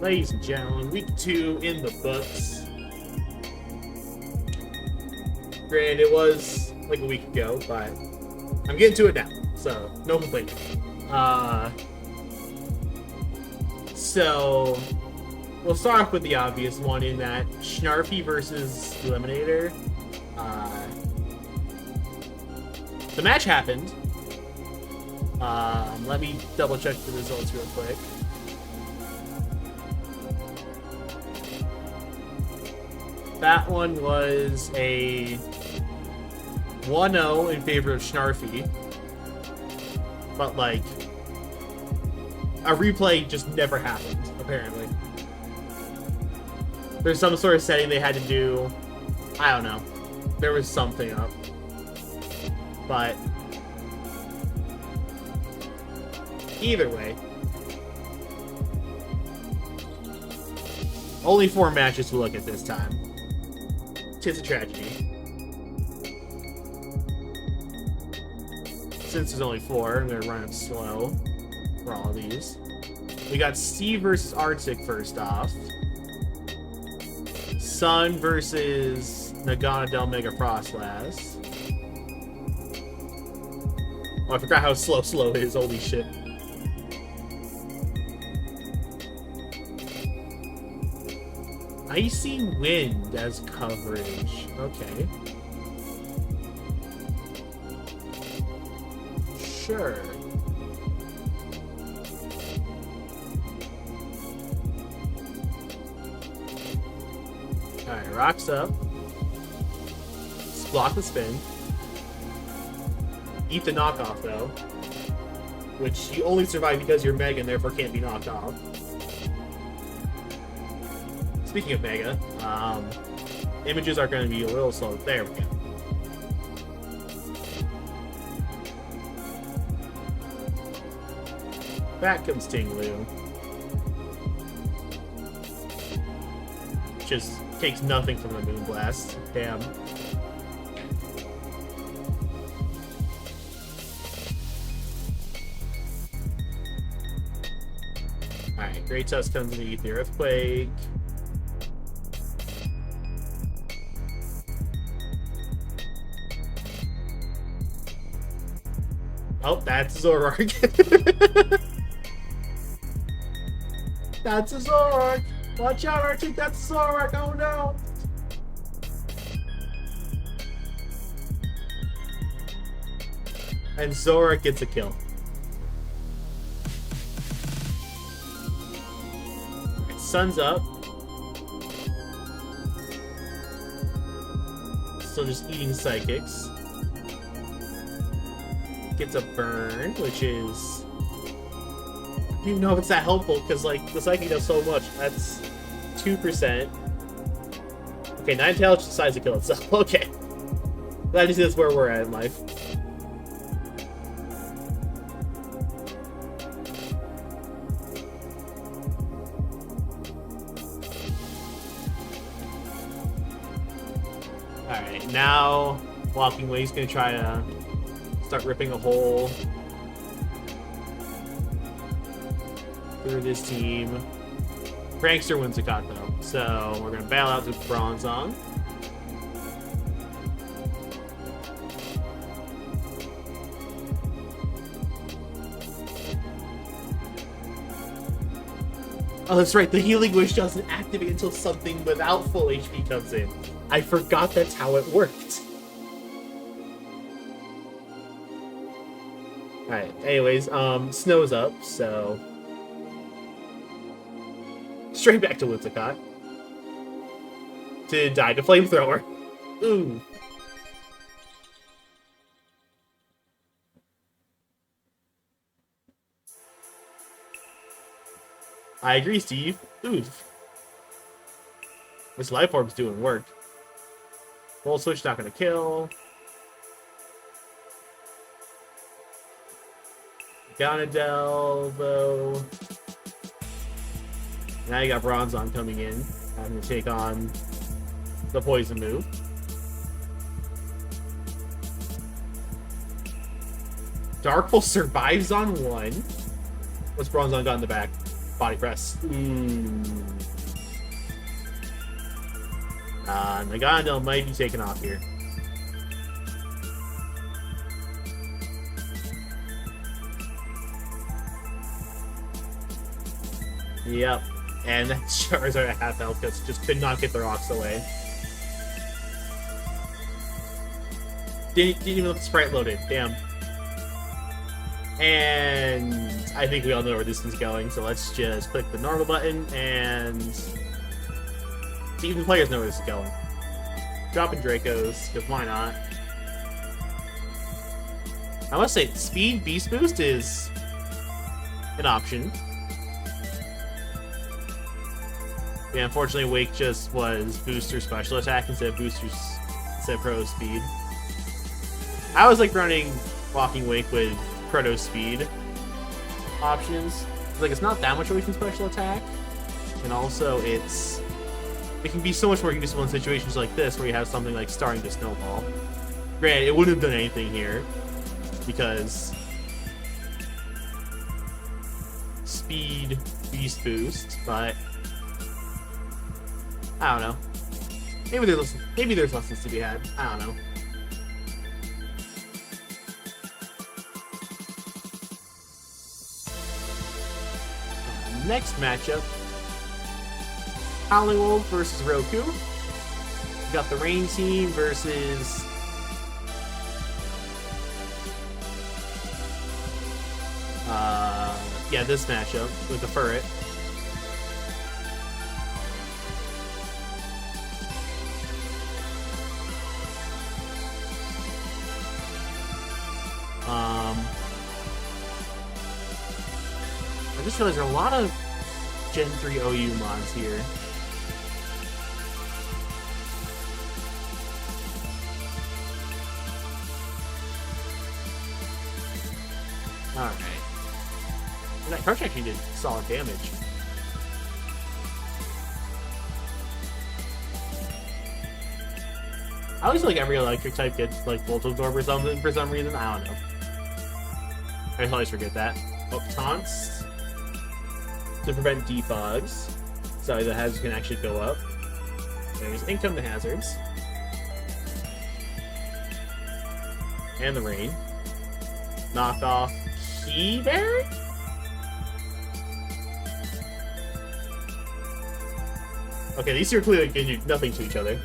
Ladies and gentlemen, week 2 in the books. Granted, it was like a week ago, but I'm getting to it now, so no complaining. So we'll start off with the obvious one in that Snarfy versus Eliminator. The match happened. Let me double check the results real quick. That one was a 1-0 in favor of Snarfy. But, like, a replay just never happened, apparently. There's some sort of setting they had to do. I don't know. There was something up. But either way, only 4 matches to look at this time. Tis a tragedy. Since there's only 4, I'm gonna run up slow for all of these. We got Steve versus Arctic first off. Sun versus Nagana Del Mega Frostlass. Oh, I forgot how slow it is. Holy shit. Icy Wind as coverage. Okay. Sure. Alright, rocks up. Block the spin. Eat the knockoff, though. Which you only survive because you're Mega and therefore can't be knocked off. Speaking of Mega, images are going to be a little slow. There we go. Back comes Tinglu. Just takes nothing from the Moonblast. Damn. Alright, Great Tusk comes to eat the Earthquake. Oh, that's Zoroark. That's a Zoroark. Watch out, Arctic. That's a Zoroark. Oh no. And Zoroark gets a kill. Sun's up. Still just eating Psychics. Gets a burn, which is... I don't even know if it's that helpful, because, like, the Psychic does so much. That's 2%. Okay, Ninetales decides to kill itself. Okay. Glad to see that's where we're at in life. Alright, now Walking Away is going to try to start ripping a hole through this team. Prankster wins the cut though, so we're going to bail out with Bronzong. Oh, that's right, the Healing Wish doesn't activate until something without full HP comes in. I forgot that's how it worked. Alright, anyways, Snow's up, so... Straight back to Whimsicott. To die to Flamethrower. Ooh. I agree, Steve. Oof. This Life Orb's doing work. Volt Switch not gonna kill. Ganondel, though. Now you got Bronzong coming in, having to take on the poison move. Dark Pulse survives on 1. What's Bronzong got in the back? Body press. Nagano might be taken off here. Yep. And that Charizard at half health because just could not get the rocks away. Didn't even let the sprite loaded. Damn. And I think we all know where this is going, so let's just click the normal button and see if the players know where this is going. Dropping Dracos, because why not? I must say, speed beast boost is an option. Yeah, unfortunately, Wake just was booster special attack instead of pro speed. I was like running Walking Wake with proto speed options. Like, it's not that much away from special attack, and also it can be so much more useful in situations like this where you have something like starting to snowball. Granted, it wouldn't have done anything here because speed beast boost, but I don't know. Maybe there's lessons to be had. I don't know. Next matchup, Hollywood versus Roku. We got the Rain team versus this matchup with the FURRET. I just realized there are a lot of Gen 3 OU mods here. Alright. And that crush actually did solid damage. I always feel like every electric type gets like Volt Absorb or something for some reason. I don't know. I always forget that. Oh, taunts to prevent defogs. So the hazards can actually go up. There's income to hazards. And the rain. Knock off Key Berry? Okay, these two are clearly going to do nothing to each other.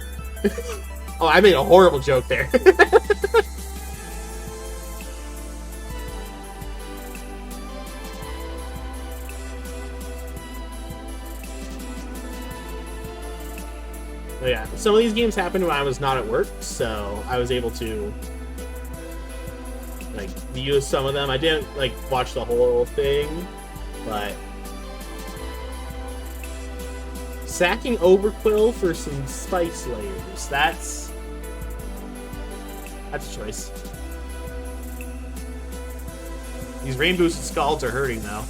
Oh, I made a horrible joke there. Oh yeah, some of these games happened when I was not at work, so I was able to like use some of them. I didn't like watch the whole thing, but sacking Overquill for some Spice Layers, that's a choice. These rain boosted Scalds are hurting though.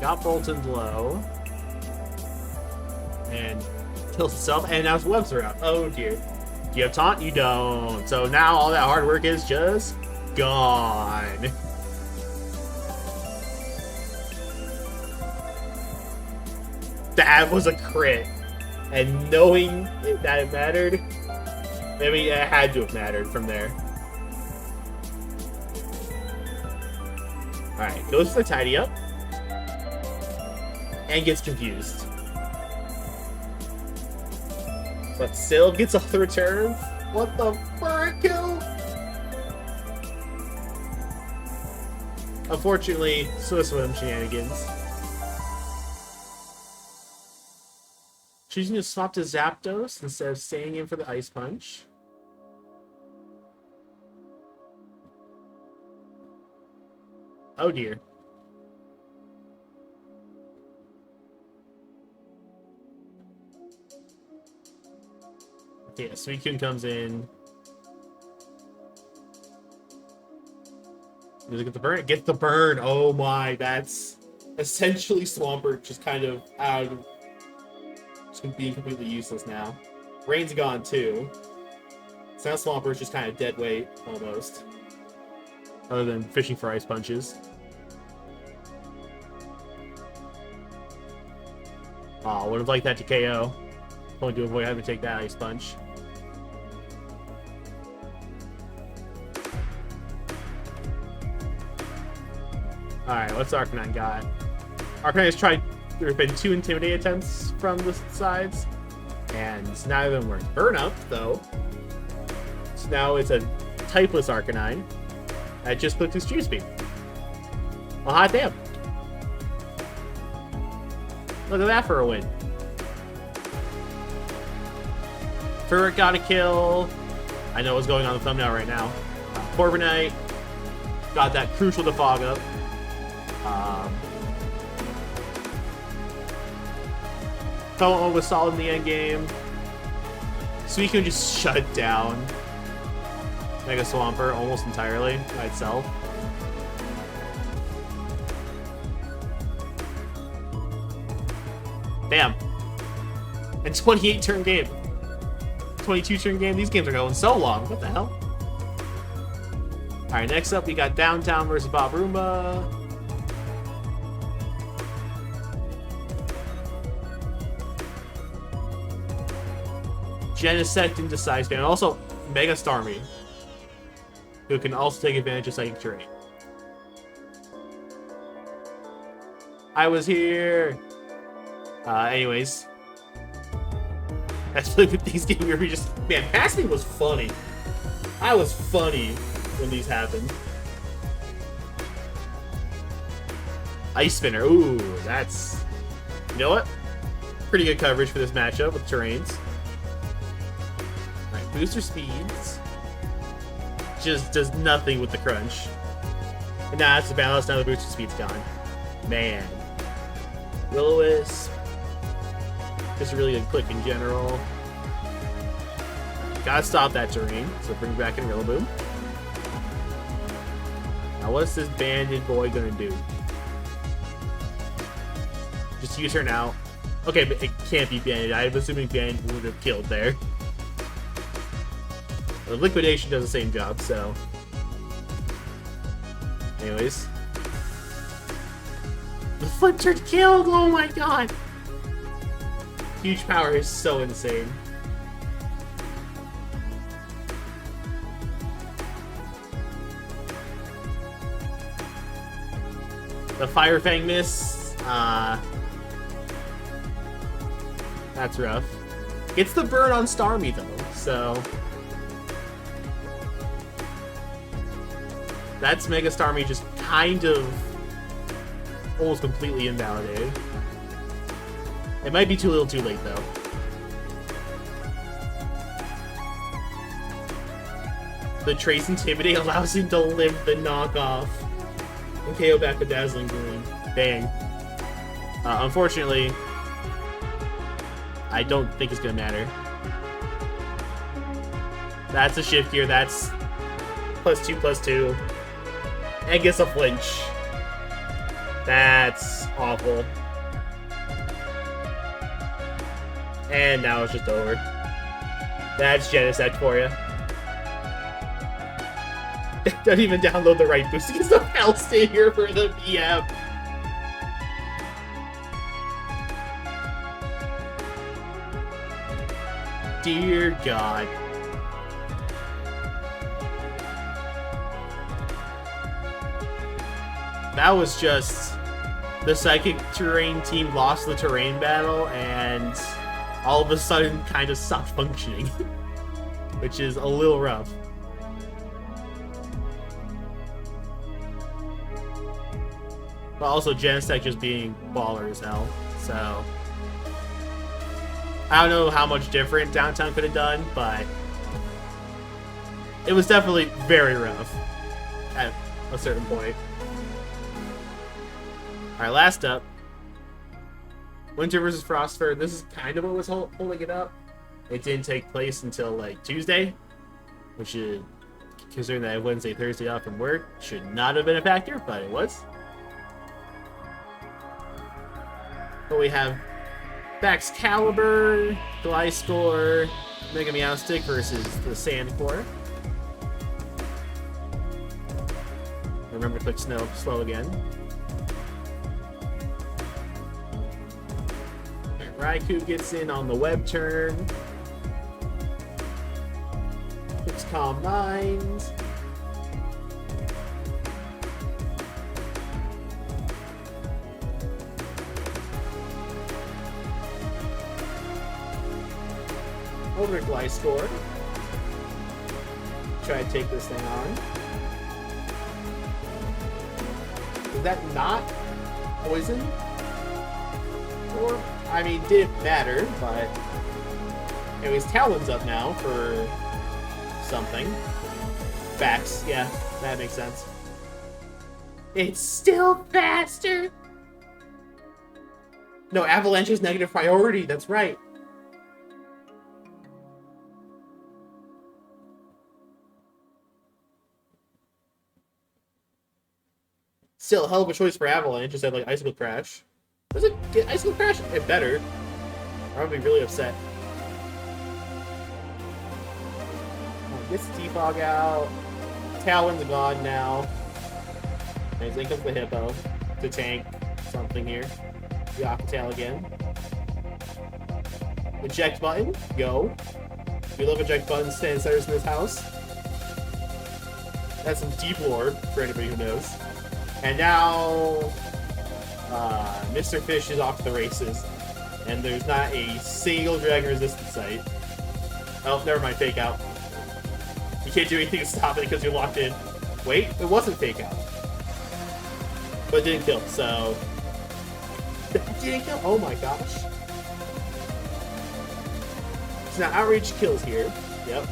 Got Bolton's low. And kills itself. And now his webs are out. Oh dear. Do you have taunt? You don't. So now all that hard work is just gone. That was a crit. And knowing that it mattered, I mean, it had to have mattered from there. Alright, goes for the tidy up. And gets confused. But still gets off the return. What the FURRET kill? Unfortunately, Swim shenanigans. Choosing to swap to Zapdos instead of staying in for the Ice Punch. Oh dear. Yeah, Suicune comes in. Does it get the burn? It gets the burn. Oh my, that's essentially Swampert just kind of out of, just being completely useless now. Rain's gone too. So now Swampert's just kind of dead weight, almost. Other than fishing for ice punches. Aw, would have liked that to KO. Only to avoid having to take that ice punch. Alright, what's Arcanine got? Arcanine has tried. There have been 2 Intimidate attempts from the sides, and neither of them worked. Burn Up, though. So now it's a typeless Arcanine that just clicked his Speed. Well, hot damn. Look at that for a win. FURRET got a kill. I know what's going on in the thumbnail right now. Corviknight got that crucial defog up. Tomo was solid in the end game. Suicune just shut down Mega Swampert almost entirely by itself. Damn. And 28 turn game. 22 turn game. These games are going so long. What the hell? Alright, next up we got Downtown versus Bob Roomba. Genesect and Decides and also Mega Starmie, who can also take advantage of Psychic Terrain. I was here. Anyways, that's really with these games where we just, man, Pass Me was funny. I was funny when these happened. Ice Spinner. Ooh, that's, you know what? Pretty good coverage for this matchup with terrains. Alright, booster speeds. Just does nothing with the crunch. And now it's the balance, now the booster speed's gone. Man. Will-O-Wisp. Just a really good click in general. Gotta stop that terrain, so bring back in Rillaboom. Now what's this banded boy gonna do? Just U-turn out. Okay, but it can't be banded. I'm assuming banded would have killed there. The liquidation does the same job, so. Anyways. The flip turn killed! Oh my god! Huge power is so insane. The Fire Fang miss. That's rough. It's the burn on Starmie though, so. That's Mega Starmie just kind of almost completely invalidated. It might be too little too late though. The Trace Intimidate allows him to limp the knockoff and KO back with Dazzling Gleam. Dang. Unfortunately, I don't think it's gonna matter. That's a shift gear, that's +2/+2. And gets a flinch. That's awful. And now it's just over. That's Genesect for you. Don't even download the right boost. He's the hell stay here for the PM. Dear God. That was just the Psychic Terrain team lost the terrain battle and all of a sudden kind of stopped functioning, which is a little rough. But also Genesect just being baller as hell, so I don't know how much different Downtown could have done, but it was definitely very rough at a certain point. Alright, last up. Winter versus Frostfur. This is kind of what was holding it up. It didn't take place until, like, Tuesday, which is Considering that I have Wednesday, Thursday off from work, should not have been a factor, but it was. But we have Baxcalibur, Gliscor, Mega Meowstic versus the Sandcore. Remember to click slow again. Raikou gets in on the web turn. Clicks Calm Mind. Over to Gliscor. Try to take this thing on. Is that not poison? Or, I mean, didn't matter, but... Anyways, Talon's up now for something. Facts, yeah, that makes sense. It's still faster! No, Avalanche is negative priority, that's right. Still, a hell of a choice for Avalanche instead of like Icicle Crash. Does it get Icicle Crash? It better. I'll be really upset. Gets T-Fog out. Talon's gone now. And then comes the Hippo to tank something here. The Octail again. Eject button. Go. We love eject buttons, stand centers in this house. That's some deep lore for anybody who knows. And now, Mr. Fish is off to the races, and there's not a single Dragon Resistance site. Oh, never mind, Fake Out. You can't do anything to stop it because you're locked in. Wait, it wasn't Fake Out. But it didn't kill, so... That didn't kill? Oh my gosh. So now Outreach kills here. Yep.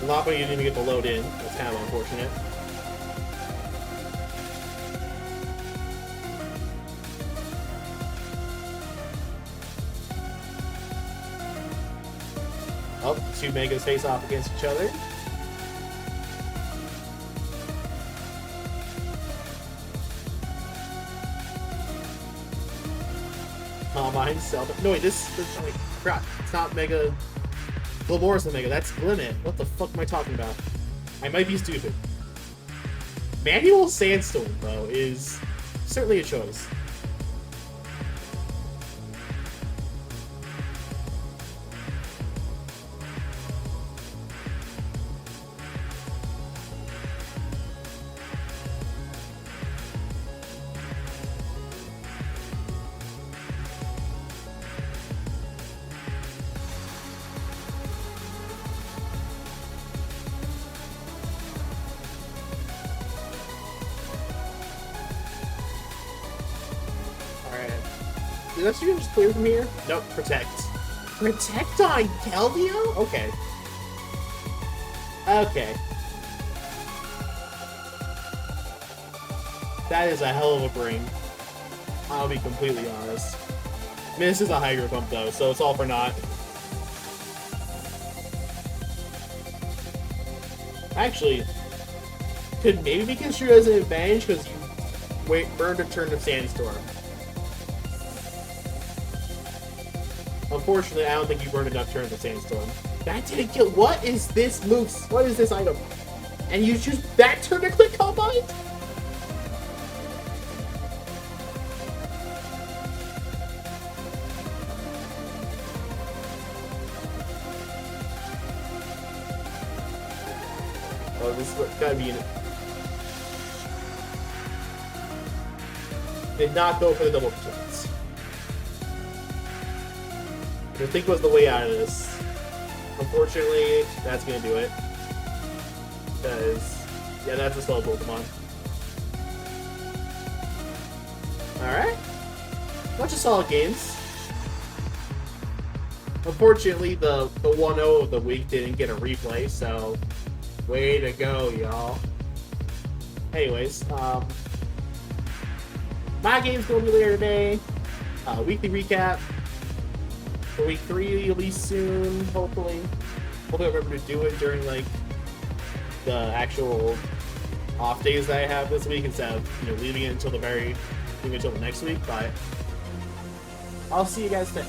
Lapa, you didn't even get to load in. That's kind of unfortunate. Oh, the two Megas face off against each other. Oh, mine self. No, wait, this like, crap. It's not Mega. Glamour's the Mega. That's Glimmet. What the fuck am I talking about? I might be stupid. Manual Sandstorm, though, is certainly a choice. Did that stream just clear from here? Nope, Protect. Protect on Keldeo? Okay. Okay. That is a hell of a bring. I'll be completely honest. I mean, this is a Hydro Pump though, so it's all for naught. Actually, could maybe be construed as an advantage because you burned a turn of Sandstorm. Unfortunately, I don't think you burned enough turns of Sandstorm. That didn't kill. What is this moose? What is this item? And you choose that turn to click Combine? Oh, this is gotta be in it. Did not go for the double protects. I think was the way out of this. Unfortunately, that's gonna do it. Because, yeah, that's a slow Pokemon. Alright. Bunch of solid games. Unfortunately, the 1-0 of the week didn't get a replay, so way to go, y'all. Anyways, my game's gonna be later today. Weekly recap. For week 3 at least soon, hopefully. Hopefully I remember to do it during like the actual off days that I have this week instead of leaving it until the next week. But I'll see you guys then.